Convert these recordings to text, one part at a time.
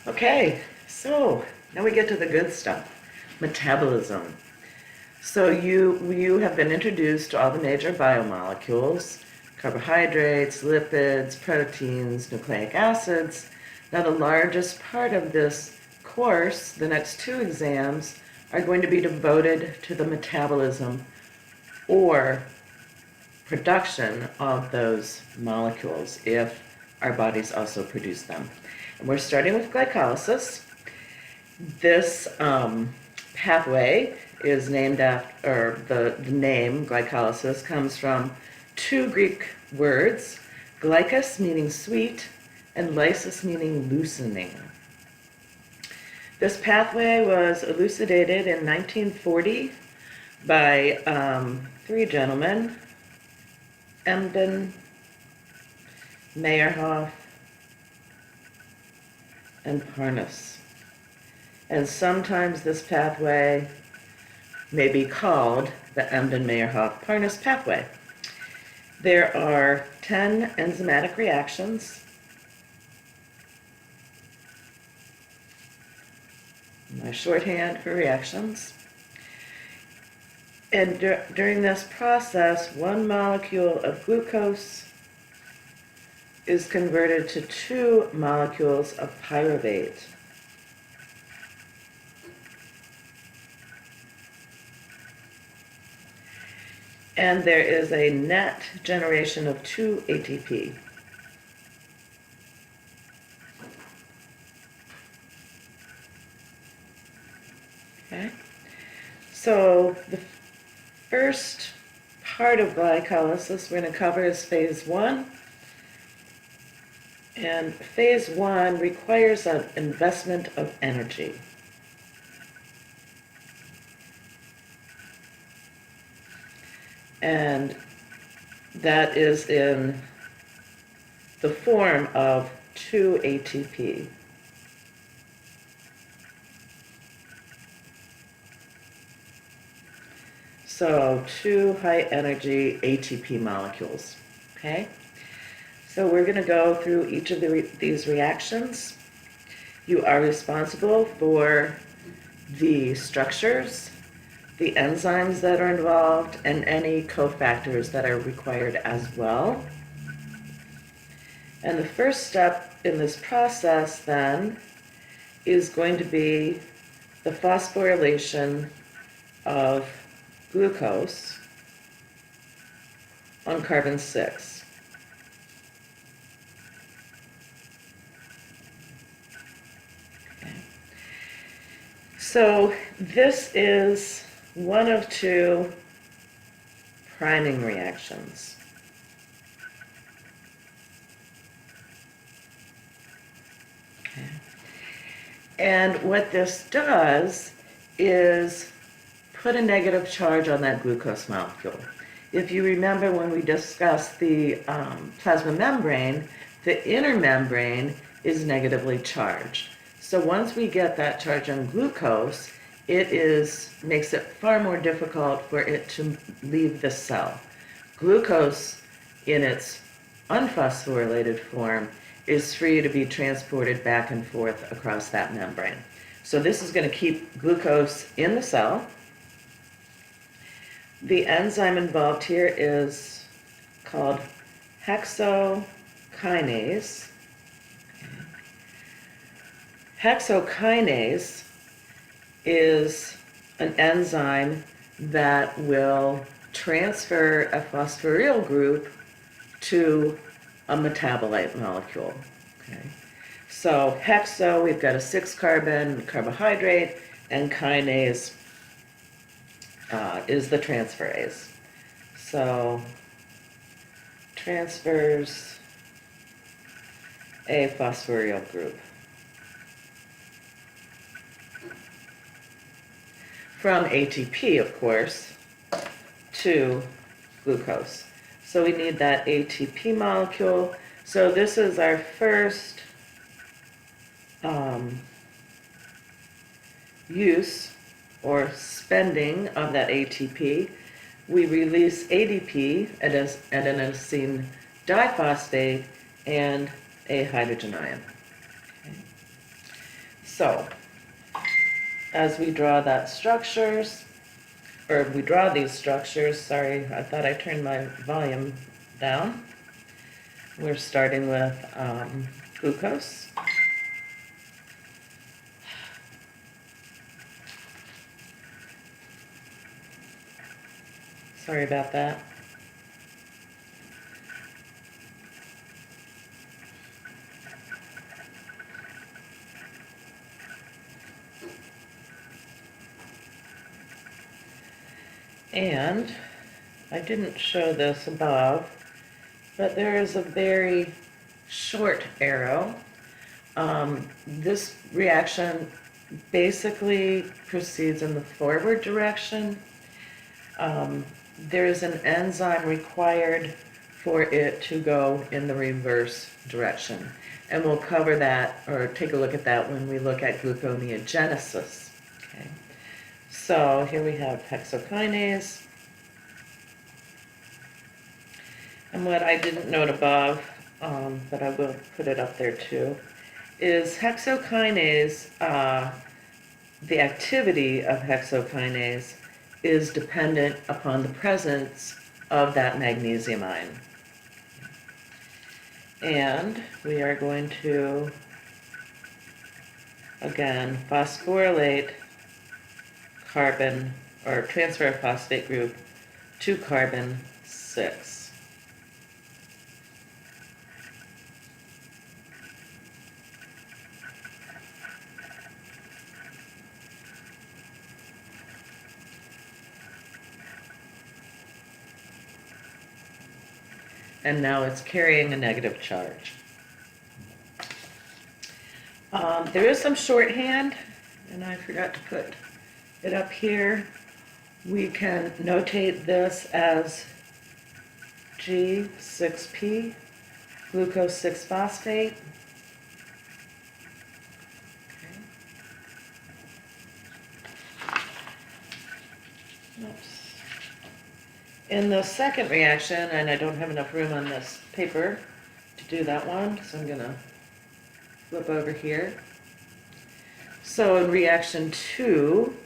Okay, so now we get to the good stuff, metabolism. So you have been introduced to all the major biomolecules, carbohydrates, lipids, proteins, nucleic acids. Now the largest part of this course, the next two exams, are going to be devoted to the metabolism or production of those molecules if our bodies also produce them. And we're starting with glycolysis. This pathway is named after, or the name glycolysis comes from two Greek words, glykos meaning sweet and lysis meaning loosening. This pathway was elucidated in 1940 by three gentlemen, Emden, Meyerhoff, and Parnas. And sometimes this pathway may be called the Emden-Meyerhoff-Parnas pathway. There are 10 enzymatic reactions. My shorthand for reactions. And during this process, one molecule of glucose is converted to 2 molecules of pyruvate. And there is a net generation of 2 ATP. Okay? So the first part of glycolysis we're going to cover is phase 1. And phase 1 requires an investment of energy. And that is in the form of 2 ATP. So 2 high-energy ATP molecules, okay? So we're going to go through each of these reactions. You are responsible for the structures, the enzymes that are involved, and any cofactors that are required as well. And the first step in this process, then, is going to be the phosphorylation of glucose on carbon 6. Okay. So this is one of 2 priming reactions. Okay. And what this does is put a negative charge on that glucose molecule. If you remember when we discussed the plasma membrane, the inner membrane is negatively charged. So once we get that charge on glucose, it makes it far more difficult for it to leave the cell. Glucose, in its unphosphorylated form, is free to be transported back and forth across that membrane. So this is going to keep glucose in the cell. The enzyme involved here is called hexokinase. Hexokinase is an enzyme that will transfer a phosphoryl group to a metabolite molecule. Okay. So hexo, we've got a 6-carbon carbohydrate, and kinase is the transferase. So transfers a phosphoryl group from ATP, of course, to glucose. So we need that ATP molecule. So this is our first use or spending of that ATP. We release ADP, adenosine diphosphate, and a hydrogen ion. Okay. So, as we draw that structures, or we draw these structures, sorry, I thought I turned my volume down. We're starting with glucose. Sorry about that. And I didn't show this above, but there is a very short arrow. This reaction basically proceeds in the forward direction. There is an enzyme required for it to go in the reverse direction. And we'll cover that, or take a look at that when we look at gluconeogenesis. Okay. So here we have hexokinase. And what I didn't note above, but I will put it up there too, is hexokinase, the activity of hexokinase is dependent upon the presence of that magnesium ion. And we are going to, again, phosphorylate carbon, or transfer a phosphate group to carbon 6. And now it's carrying a negative charge. There is some shorthand, and I forgot to put it up here. We can notate this as G6P, glucose 6-phosphate. Okay. Oops. In the second reaction, and I don't have enough room on this paper to do that one, so I'm going to flip over here. So in reaction 2,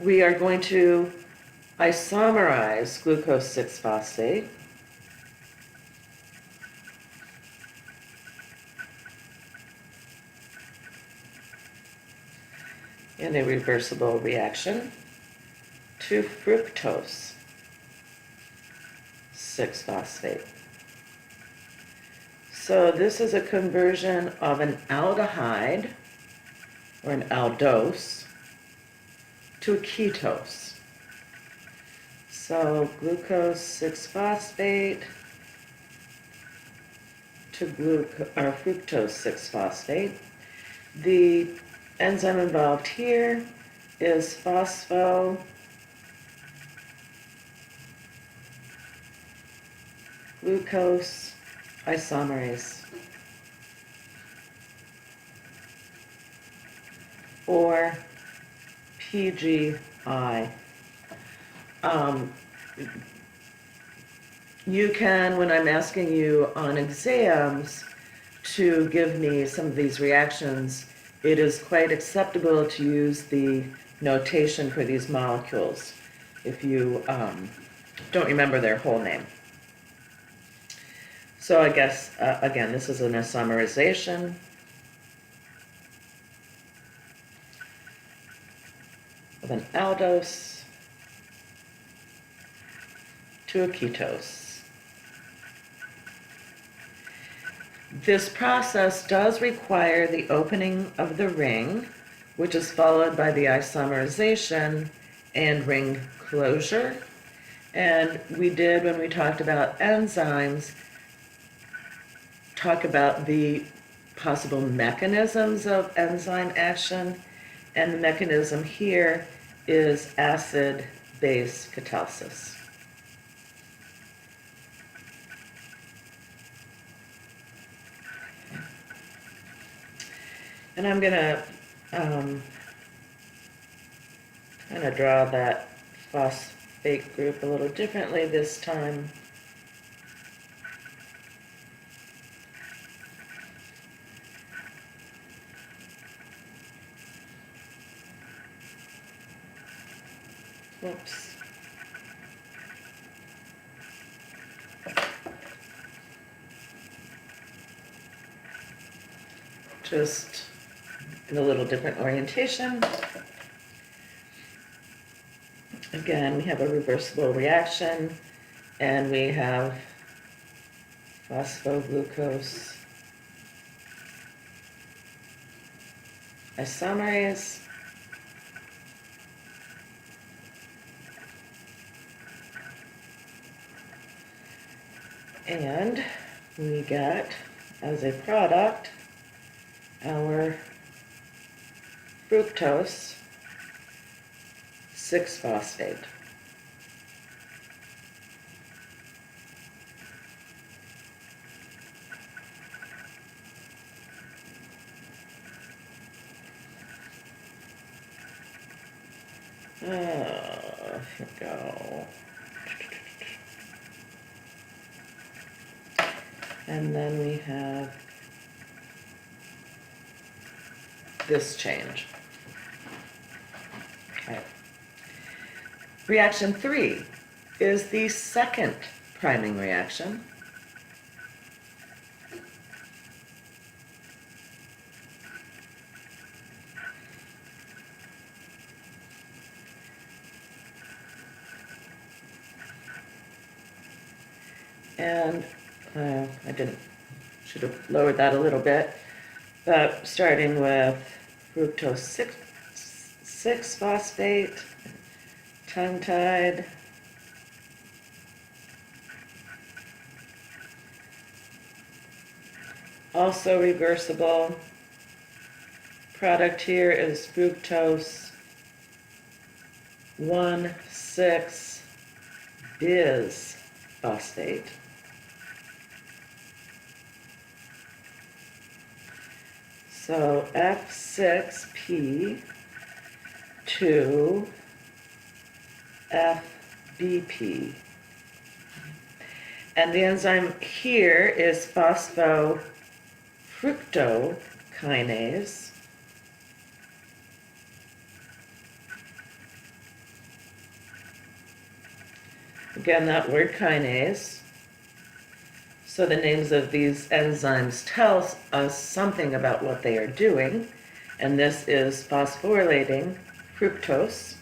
we are going to isomerize glucose 6-phosphate in a reversible reaction to fructose 6-phosphate. So this is a conversion of an aldehyde, or an aldose, to a ketose. So glucose 6-phosphate to fructose 6-phosphate. The enzyme involved here is phosphoglucose isomerase, or PGI. You can, when I'm asking you on exams to give me some of these reactions, it is quite acceptable to use the notation for these molecules if you don't remember their whole name. So I guess, again, this is an isomerization. Of an aldose to a ketose. This process does require the opening of the ring, which is followed by the isomerization and ring closure. And we did, when we talked about enzymes, talk about the possible mechanisms of enzyme action. And the mechanism here is acid-base catalysis. And I'm going to kind of draw that phosphate group a little differently this time. just in a little different orientation. Again, we have a reversible reaction, and we have phosphoglucose isomerase. And we get, as a product, our fructose 6-phosphate. Here we go. And then we have this change. Okay. Reaction 3 is the second priming reaction. And should have lowered that a little bit, but starting with fructose 6-phosphate, tongue-tied, also reversible. Product here is fructose 1,6-bis phosphate. So F6P to FBP. And the enzyme here is phosphofructokinase. Again, that word kinase. So the names of these enzymes tell us something about what they are doing. And this is phosphorylating fructose.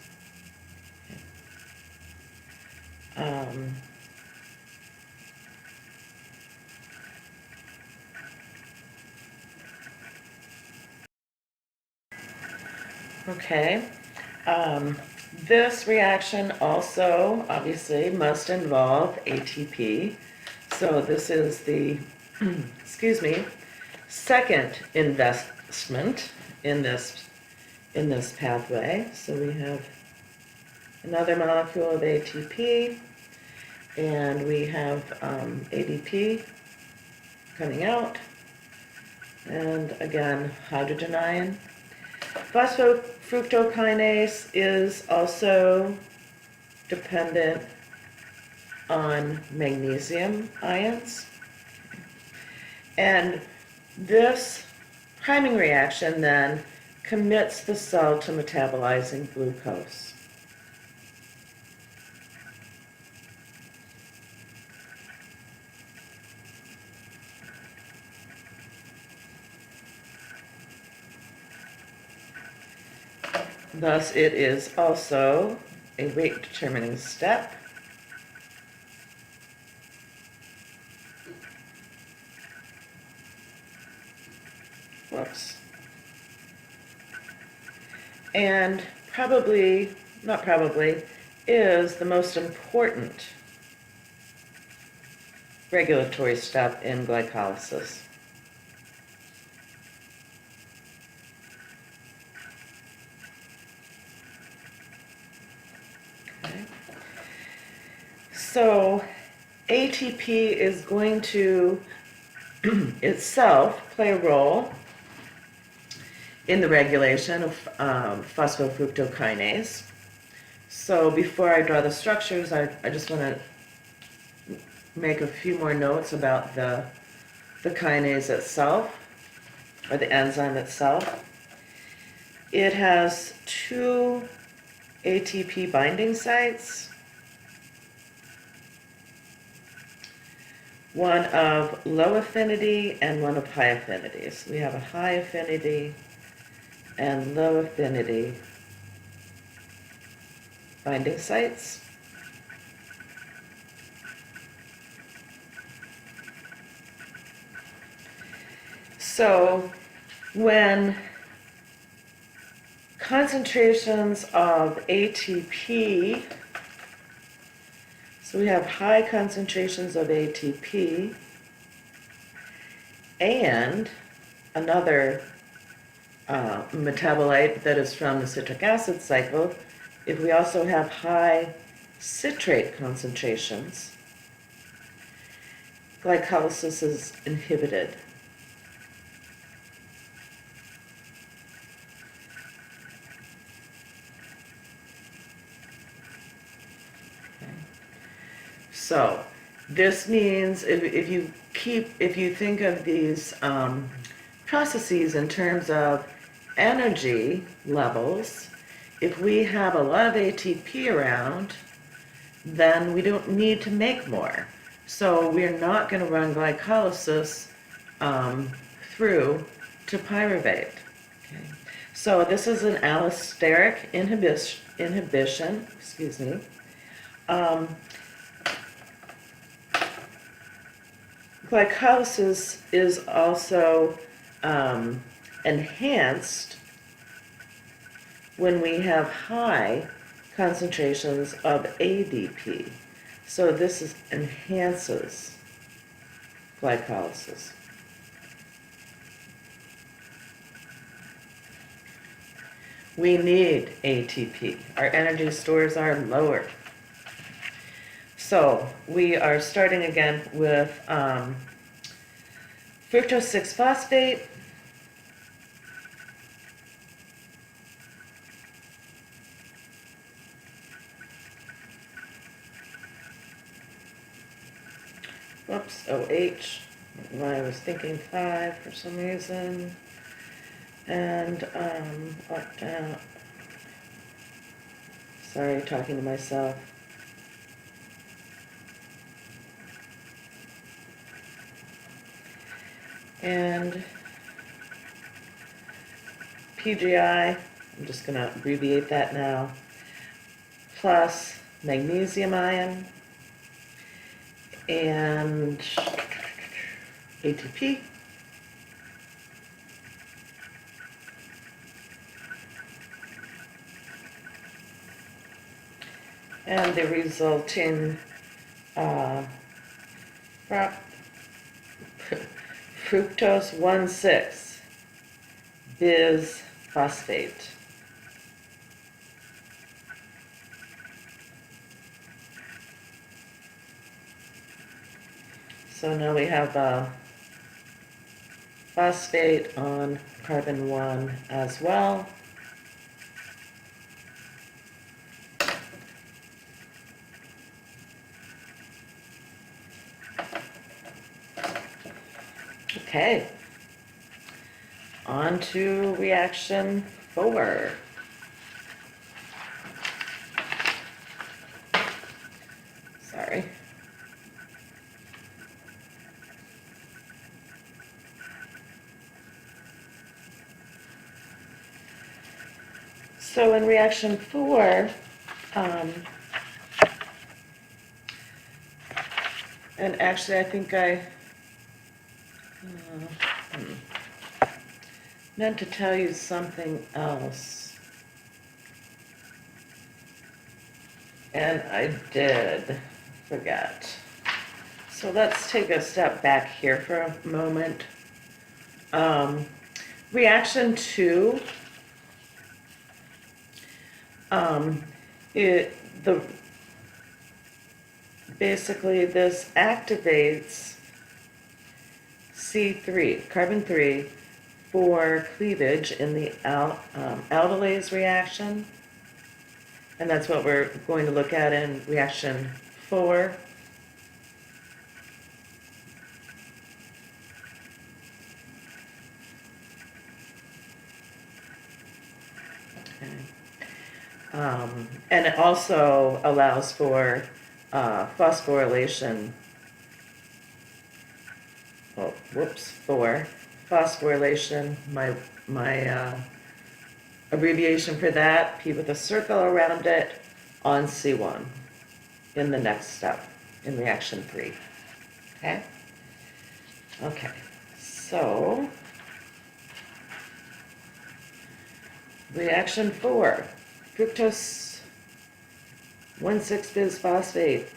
Okay. This reaction also obviously must involve ATP. So this is the, excuse me, second investment in this pathway. So we have another molecule of ATP, and we have ADP coming out, and again, hydrogen ion. Phosphofructokinase is also dependent on magnesium ions. And this priming reaction then commits the cell to metabolizing glucose. Thus, it is also a weight-determining step. Whoops. And not probably, is the most important regulatory step in glycolysis. So ATP is going to itself play a role in the regulation of phosphofructokinase. So before I draw the structures, I just want to make a few more notes about the kinase itself, or the enzyme itself. It has 2 ATP binding sites. one of low affinity and one of high affinity. So we have a high affinity and low affinity binding sites. So when concentrations of ATP, so we have high concentrations of ATP and another metabolite that is from the citric acid cycle, if we also have high citrate concentrations, glycolysis is inhibited. So this means if you think of these processes in terms of energy levels, if we have a lot of ATP around, then we don't need to make more. So we're not going to run glycolysis through to pyruvate. Okay. So this is an allosteric inhibition. Excuse me. Glycolysis is also enhanced when we have high concentrations of ADP. So this enhances glycolysis. We need ATP. Our energy stores are lower. So we are starting again with fructose 6-phosphate. Whoops, OH. I was thinking 5 for some reason. And sorry, talking to myself. And PGI, I'm just going to abbreviate that now, plus magnesium ion and ATP. And the resulting fructose 1,6 bisphosphate. So now we have phosphate on carbon 1 as well. Okay, on to reaction 4. Sorry. So in reaction 4, and actually I think I meant to tell you something else, and I did forget. So let's take a step back here for a moment. Reaction 2, basically this activates C3, carbon 3, for cleavage in the aldolase reaction. And that's what we're going to look at in reaction 4. And it also allows for phosphorylation 4 phosphorylation, my abbreviation for that, P with a circle around it, on C1 in the next step, in reaction 3. Okay? Okay, so reaction 4, fructose 1,6-bisphosphate.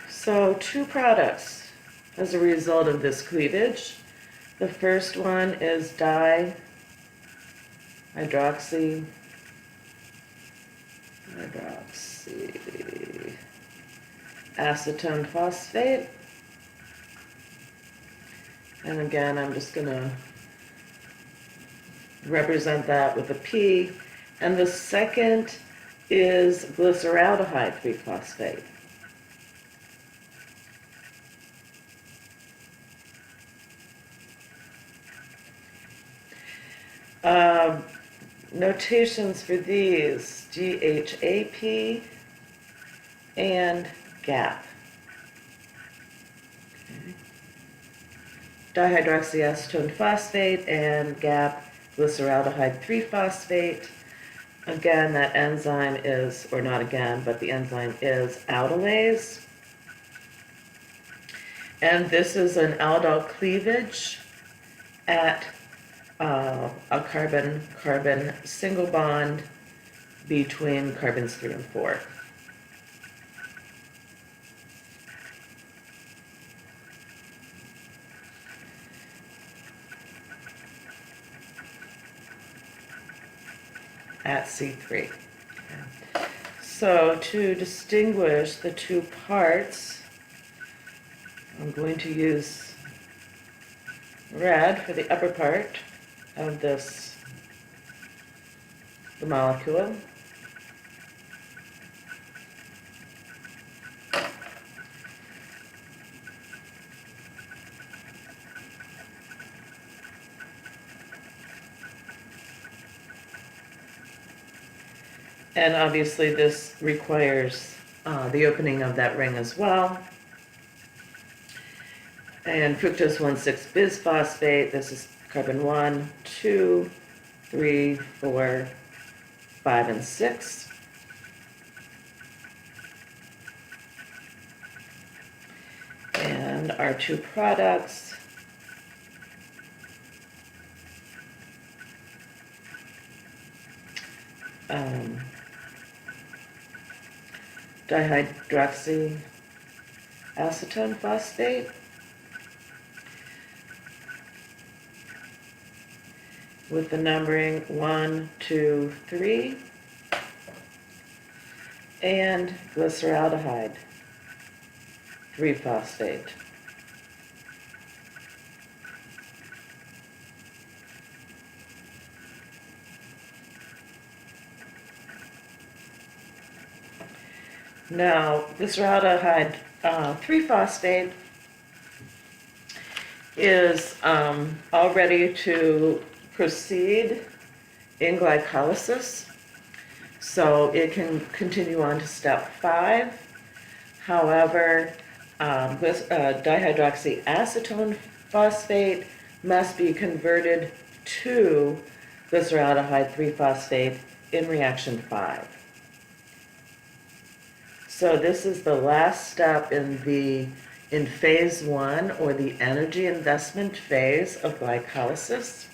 So 2 products as a result of this cleavage. The first one is dihydroxy acetone phosphate. And again, I'm just going to represent that with a P. And the second is glyceraldehyde 3-phosphate. Notations for these, GHAP and GAP. Okay. Dihydroxyacetone phosphate and GAP, glyceraldehyde 3-phosphate. Again, that enzyme is, or not again, but the enzyme is aldolase. And this is an aldol cleavage at a carbon-carbon single bond between carbons 3 and 4. At C3. Okay. So to distinguish the 2 parts, I'm going to use red for the upper part of the molecule. And obviously this requires the opening of that ring as well. And fructose 1,6-bisphosphate, this is carbon 1, 2, 3, 4, 5, and 6. And our 2 products, dihydroxy acetone phosphate with the numbering 1, 2, 3, and glyceraldehyde 3-phosphate. Now, glyceraldehyde 3-phosphate is all ready to proceed in glycolysis, so it can continue on to step 5. However, dihydroxyacetone phosphate must be converted to glyceraldehyde 3-phosphate in reaction 5. So this is the last step in phase 1, or the energy investment phase of glycolysis.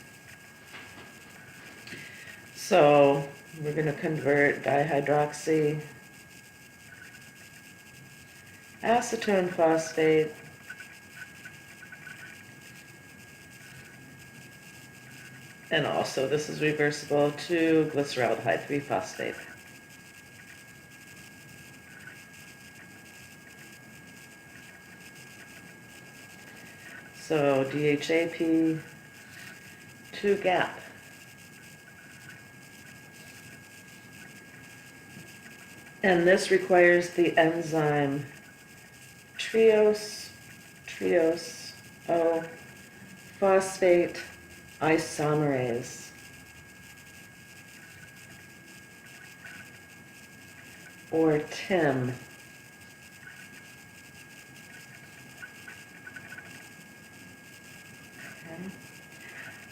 So we're going to convert dihydroxy acetone phosphate and also this is reversible to glyceraldehyde 3-phosphate. So DHAP 2-GAP. And this requires the enzyme triose O phosphate isomerase. or TIM.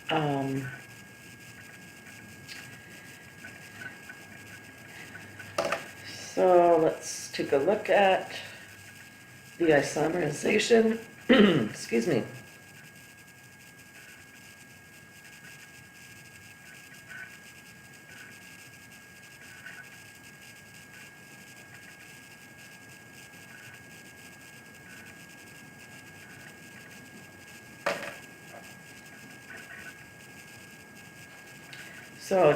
Okay. So let's take a look at the isomerization. Excuse me. So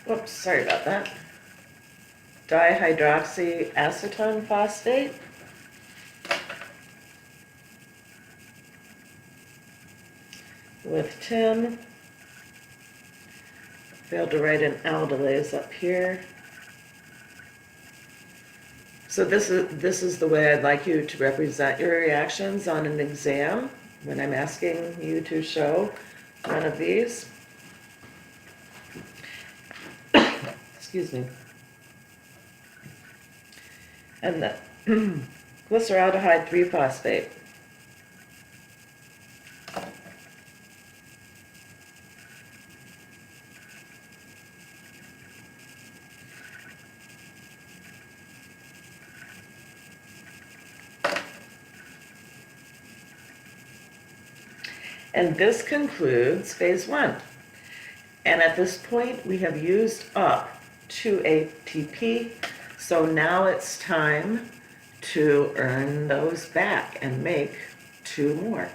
whoops, sorry about that. Dihydroxyacetone phosphate. With TIM. Failed to write an aldolase up here. So this is the way I'd like you to represent your reactions on an exam when I'm asking you to show one of these. Excuse me. And the glyceraldehyde 3-phosphate. And this concludes phase 1. And at this point, we have used up 2 ATP, so now it's time to earn those back and make 2 more.